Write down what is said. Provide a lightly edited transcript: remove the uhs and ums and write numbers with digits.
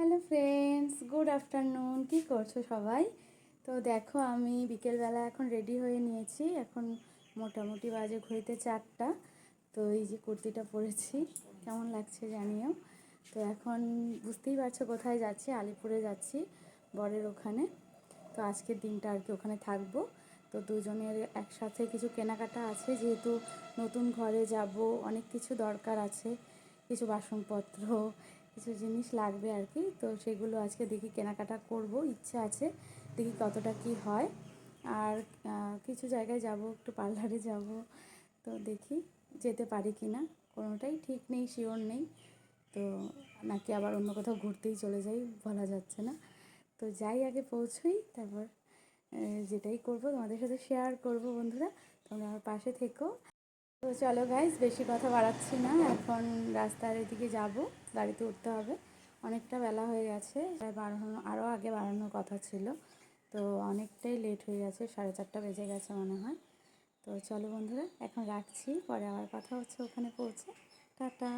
Hello friends, good afternoon. কী করছো সবাই? তো দেখো, আমি বিকেলবেলা এখন রেডি হয়ে নিয়েছি। এখন মোটামুটি বাজে ঘড়িতে 4টা। তো এই যে কুর্তিটা পরেছি, কেমন লাগছে জানিও। তো এখন বুঝতেই পারছো কোথায় যাচ্ছি, আলিপুরে যাচ্ছি বরের ওখানে। তো আজকের দিনটা আর কি ওখানে থাকবো। তো দুজনের একসাথে কিছু কেনাকাটা আছে, যেহেতু নতুন ঘরে যাব, অনেক কিছু দরকার আছে, কিছু বাসনপত্র, কিছু জিনিস লাগবে আর কি। তো সেগুলো আজকে দেখি কেনাকাটা করব, ইচ্ছা আছে, দেখি কতটা কি হয়। আর কিছু জায়গায় যাব, একটু পার্লারে যাব। তো দেখি যেতে পারি কি না, কোনোটাই ঠিক নেই, শিওর নেই। তো নাকি আবার অন্য কোথাও ঘুরতেই চলে যাই, বলা যাচ্ছে না। তো যাই, আগে পৌঁছোই, তারপর যেটাই করব তোমাদের সাথে শেয়ার করব। বন্ধুরা, তোমরা আমার পাশে থেকো। তো চলো গাইজ, বেশি কথা বাড়াচ্ছি না, এখন রাস্তার এদিকে যাব, গাড়িতে উঠতে হবে। অনেকটা বেলা হয়ে গেছে, প্রায় বাড়ানো, আরও আগে বাড়ানোর কথা ছিল। তো অনেকটাই লেট হয়ে গেছে, 4:30 বেজে গেছে মনে হয়। তো চলো বন্ধুরা, এখন রাখছি, পরে আবার কথা হচ্ছে ওখানে পৌঁছে। টাটা।